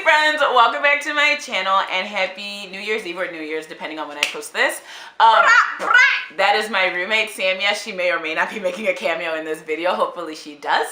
friends, welcome back to my channel and happy New Year's Eve or New Year's depending on when I post this. That is my roommate Samia. She may or may not be making a cameo in this video. Hopefully she does.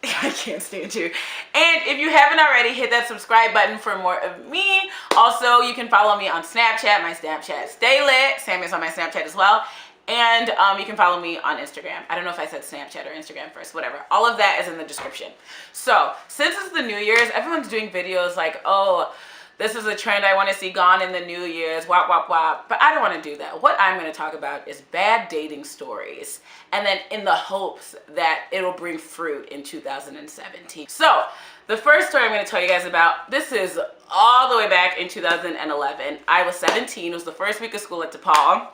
I can't stand you. And if you haven't already, hit that subscribe button for more of me. Also, you can follow me on Snapchat. My Snapchat stay lit. Samia's on my Snapchat as well. And you can follow me on Instagram. I don't know if I said Snapchat or Instagram first, whatever. All of that is in the description. So since it's the New Year's, everyone's doing videos like, oh, this is a trend I want to see gone in the New Year's, wop, wop, wop. But I don't want to do that. What I'm going to talk about is bad dating stories. And then in the hopes that it'll bring fruit in 2017. So the first story I'm going to tell you guys about, this is all the way back in 2011. I was 17. It was the first week of school at DePaul.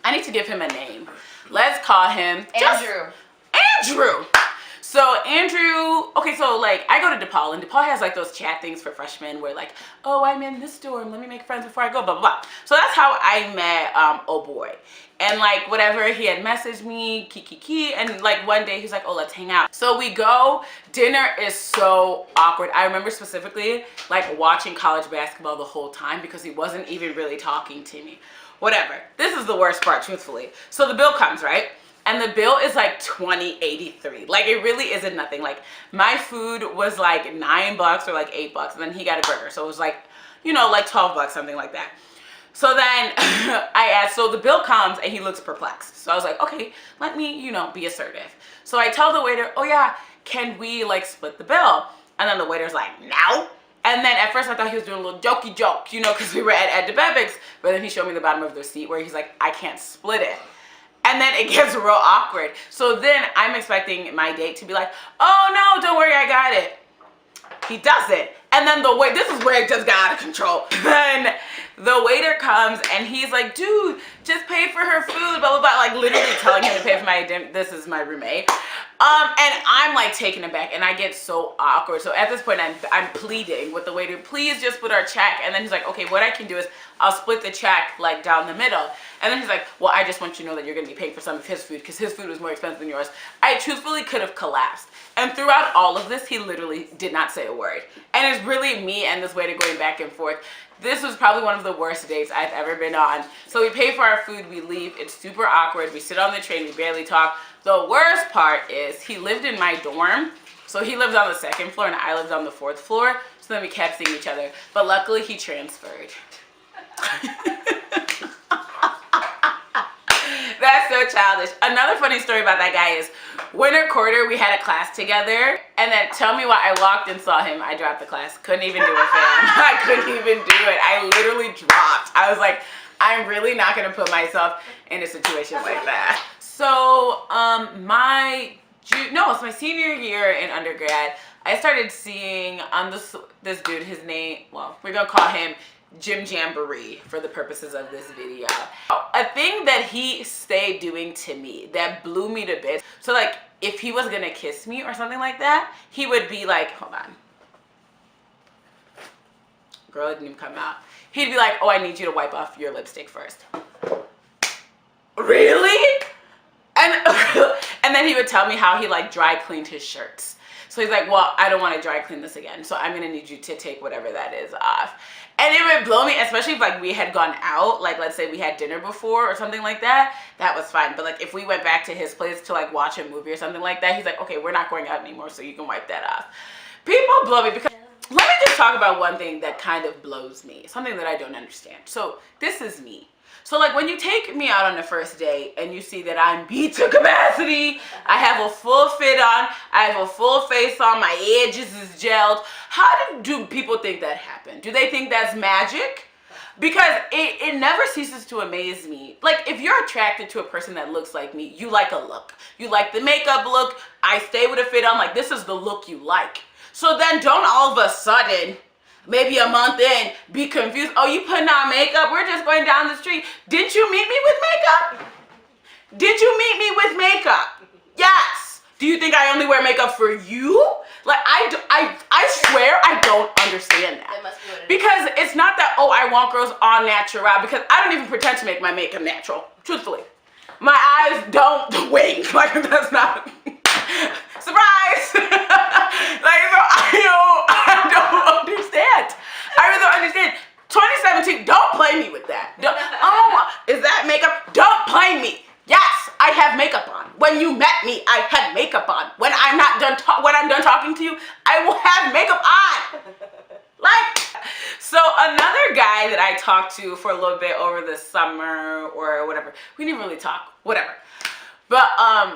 I need to give him a name. Let's call him Andrew. Andrew. So Andrew, okay, so like I go to DePaul and DePaul has like those chat things for freshmen where like, oh, I'm in this dorm, let me make friends before I go, blah, blah, blah. So that's how I met oh boy. And like whatever, he had messaged me, kiki, and like one day he's like, oh, let's hang out. So we go, dinner is so awkward. I remember specifically like watching college basketball the whole time because he wasn't even really talking to me. Whatever. This is the worst part, truthfully. So the bill comes, right? And the bill is like $20.83. Like it really isn't nothing. Like my food was like $9 or like $8, and then he got a burger. So it was like, you know, like $12, something like that. So then I asked, so the bill comes and he looks perplexed. So I was like, okay, let me, you know, be assertive. So I tell the waiter, oh yeah, can we like split the bill? And then the waiter's like, no. And then at first I thought he was doing a little jokey joke, you know, because we were at DebbiEonEverythinG, but then he showed me the bottom of the receipt where he's like, I can't split it. And then it gets real awkward. So then I'm expecting my date to be like, oh no, don't worry, I got it. He doesn't. And then this is where it just got out of control. Then the waiter comes and he's like, dude, just pay for her food, blah, blah, blah. Like literally telling him to pay for my dinner. This is my roommate. And I'm like taken aback and I get so awkward. So at this point I'm pleading with the waiter, please just put our check. And then he's like, okay, what I can do is I'll split the check like down the middle. And then he's like, well, I just want you to know that you're going to be paying for some of his food because his food was more expensive than yours. I truthfully could have collapsed. And throughout all of this, he literally did not say a word. And it's really me and this waiter going back and forth. This was probably one of the worst dates I've ever been on. So we pay for our food, we leave. It's super awkward. We sit on the train, we barely talk. The worst part is he lived in my dorm. So he lived on the 2nd floor and I lived on the 4th floor. So then we kept seeing each other. But luckily he transferred. That's so childish. Another funny story about that guy is winter quarter, we had a class together. And then tell me why I walked and saw him. I dropped the class. Couldn't even do it, fam. I couldn't even do it. I literally dropped. I was like, I'm really not going to put myself in a situation like that. So it's my senior year in undergrad. I started seeing this dude, his name, well, we're going to call him Jim Jamboree for the purposes of this video. A thing that he stayed doing to me that blew me to bits. So like if he was gonna kiss me or something like that, he would be like, hold on. Girl, it didn't even come out. He'd be like, oh, I need you to wipe off your lipstick first. Really? And then he would tell me how he like dry cleaned his shirts. So he's like, well, I don't want to dry clean this again. So I'm going to need you to take whatever that is off. And it would blow me, especially if like we had gone out, like let's say we had dinner before or something like that, that was fine. But like if we went back to his place to like watch a movie or something like that, he's like, okay, we're not going out anymore, so you can wipe that off. People blow me because, let me just talk about one thing that kind of blows me, something that I don't understand. So this is me. So like when you take me out on the first date and you see that I'm beat to capacity, I have a full fit on, I have a full face on, my edges is gelled. How do people think that happened? Do they think that's magic? Because it never ceases to amaze me. Like if you're attracted to a person that looks like me, you like a look. You like the makeup look. I stay with a fit on, like this is the look you like. So then don't all of a sudden, maybe a month in, be confused. Oh, you putting on makeup? We're just going down the street. Didn't you meet me with makeup? Did you meet me with makeup? Yes. Do you think I only wear makeup for you? Like, I swear I don't understand that. That must be what it is. Because it's not that, oh, I want girls all natural, because I don't even pretend to make my makeup natural, truthfully. My eyes don't wink. Like, that's not... Surprise! Like, so I don't understand. play me with that. Oh, is that makeup? Don't play me. Yes, I have makeup on. When you met me, I had makeup on. When I'm not done when I'm done talking to you, I will have makeup on. Like, so another guy that I talked to for a little bit over the summer or whatever, we didn't really talk, whatever. But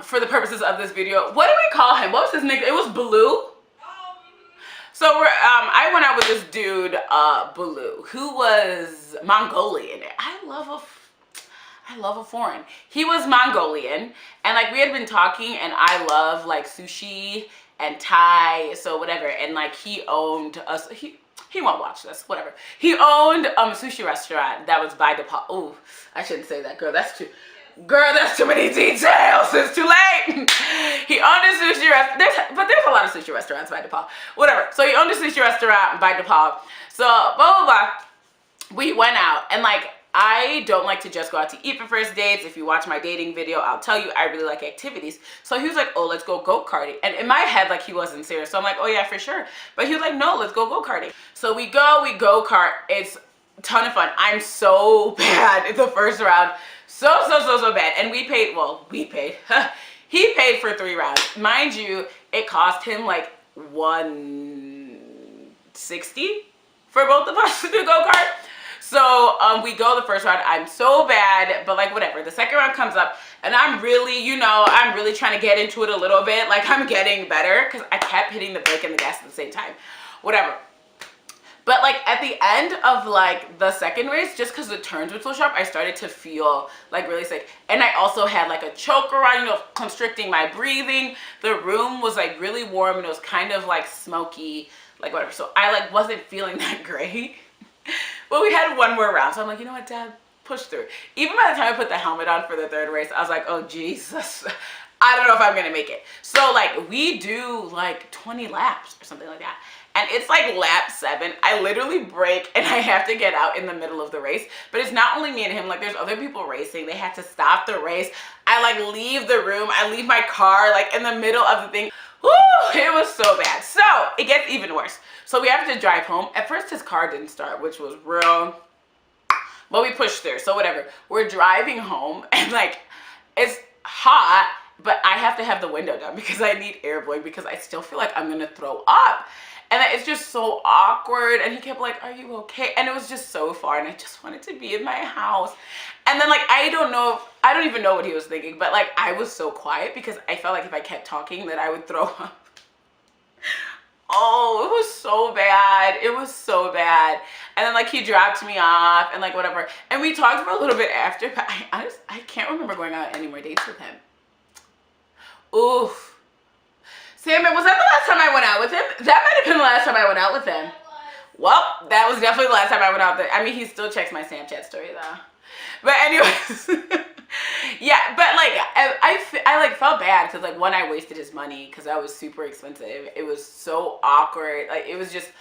for the purposes of this video, what do we call him? What was his nickname? It was Blue. So I went out with this dude, Blue, who was Mongolian. I love a foreign. He was Mongolian, and like we had been talking, and I love like sushi and Thai, so whatever. And like he owned us. He won't watch this, whatever. He owned a sushi restaurant that was by DePaul. Oh, I shouldn't say that, girl. That's too many details. It's too late. He owned a sushi restaurant. But there's a lot of sushi restaurants by DePaul. Whatever. So he owned a sushi restaurant by DePaul. So blah, blah, blah. We went out, and like, I don't like to just go out to eat for first dates. If you watch my dating video, I'll tell you I really like activities. So he was like, oh, let's go go-karting. And in my head, like, he wasn't serious. So I'm like, oh yeah, for sure. But he was like, no, let's go go-karting. So we go-kart. It's a ton of fun. I'm so bad in the first round. So bad. And we paid, he paid for 3 rounds. Mind you, it cost him like $160 for both of us to do go-kart. So we go the first round. I'm so bad, but like whatever. The second round comes up, and I'm really, I'm really trying to get into it a little bit. Like, I'm getting better because I kept hitting the brake and the gas at the same time. Whatever. But like at the end of like the second race, just because the turns were so sharp, I started to feel like really sick. And I also had like a choker on, constricting my breathing. The room was like really warm, and it was kind of like smoky, like whatever. So I like wasn't feeling that great. But we had one more round, so I'm like, you know what, Dad, push through. Even by the time I put the helmet on for the third race, I was like, oh Jesus, I don't know if I'm gonna make it. So like we do like 20 laps or something like that, and it's like lap 7. I literally break and I have to get out in the middle of the race. But it's not only me and him, like there's other people racing. They had to stop the race. I like leave the room, I leave my car like in the middle of the thing. Woo, it was so bad. So it gets even worse. So we have to drive home. At first his car didn't start, which was real, but we pushed through. So whatever. We're driving home, and like it's hot, but I have to have the window down because I need air blowing because I still feel like I'm gonna throw up. And it's just so awkward. And he kept like, are you okay? And it was just so far, and I just wanted to be in my house. And then like, I don't even know what he was thinking, but like I was so quiet because I felt like if I kept talking that I would throw up. Oh, it was so bad. It was so bad. And then like he dropped me off and like whatever. And we talked for a little bit after, but I can't remember going out any more dates with him. Oof. Salmon, was that the last time I went out with him? That might have been the last time I went out with him. Well, that was definitely the last time I went out there. I mean, he still checks my Snapchat story though. But anyways, yeah, but like I like felt bad because like, one, I wasted his money because that was super expensive. It was so awkward. Like it was just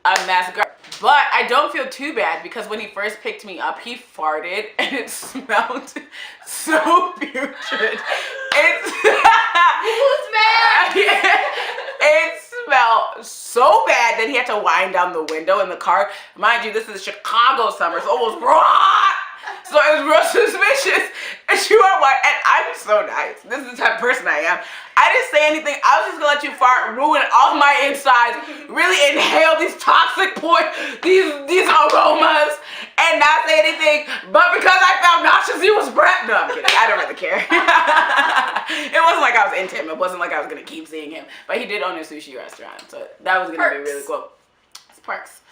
a massacre. But I don't feel too bad because when he first picked me up, he farted and it smelled so putrid. Who's mad? It smelled so bad that he had to wind down the window in the car. Mind you, this is Chicago summer, so it was raw. So it was real suspicious. And you are white, and I'm so nice. This is the type of person I am. I didn't say anything. I was just gonna let you fart, ruin all my insides, really inhale these toxic points, these aromas, and not say anything. But because I felt nauseous, he was breath. No, I'm kidding. I don't really care. It wasn't like I was into him. It wasn't like I was gonna keep seeing him. But he did own a sushi restaurant, so that was gonna be really cool. It's perks.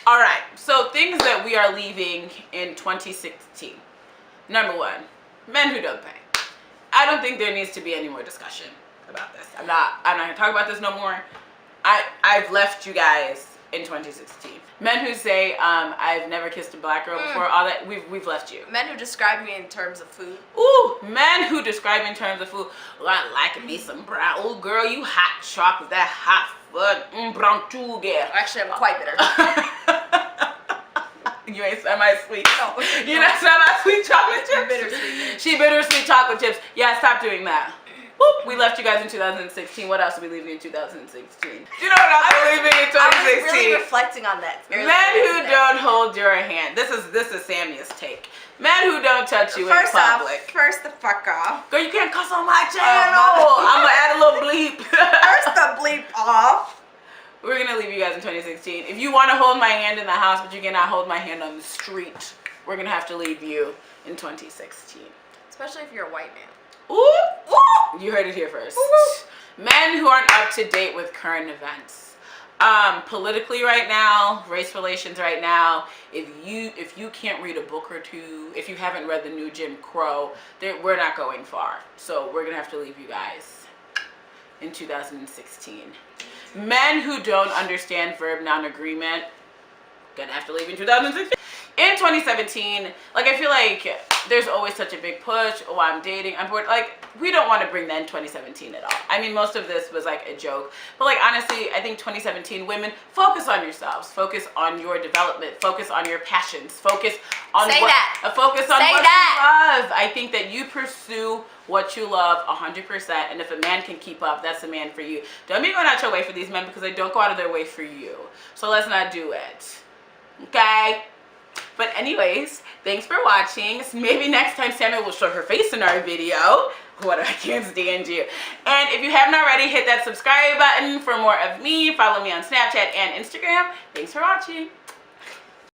All right, so things that we are leaving in 2016. Number 1, men who don't pay. I don't think there needs to be any more discussion about this. I'm not gonna talk about this no more. I've left you guys in 2016. Men who say, I've never kissed a black girl before, all that, we've left you. Men who describe me in terms of food. Ooh, men who describe me in terms of food. Well, I like me some brown. Ooh, girl, you hot chocolate, that hot food. Brown sugar. Actually, I'm quite bitter. You ain't semi-sweet. No. You're not semi-sweet chocolate chips? Bittersweet. She bittersweet chocolate chips. Yeah, stop doing that. Boop. We left you guys in 2016. What else did we leave you in 2016? You know what else we're leaving in 2016? I was really reflecting on that. Men who don't hold your hand. This is Sammy's take. Men who don't touch you in public. First the fuck off. Girl, you can't cuss on my channel. I'm gonna add a little bleep. First the bleep off. We're gonna leave you guys in 2016. If you want to hold my hand in the house, but you cannot hold my hand on the street, we're gonna have to leave you in 2016. Especially if you're a white man. Ooh, ooh. You heard it here first. Ooh. Men who aren't up to date with current events. Politically right now, race relations right now, if you can't read a book or two, if you haven't read the new Jim Crow, we're not going far. So we're gonna have to leave you guys in 2016. Men who don't understand verb noun agreement, gonna have to leave in 2016. In 2017, like I feel like there's always such a big push. Oh, I'm dating, I'm bored. Like we don't want to bring that in 2017 at all. I mean, most of this was like a joke, but like honestly, I think 2017 women, focus on yourselves, focus on your development, focus on your passions, focus on focus on what you love. I think that you pursue what you love 100%, and if a man can keep up, that's the man for you. Don't be going out your way for these men because they don't go out of their way for you. So let's not do it. Okay? But anyways, thanks for watching. Maybe next time Samuel will show her face in our video. What, I can't stand you. And if you haven't already, hit that subscribe button for more of me. Follow me on Snapchat and Instagram. Thanks for watching.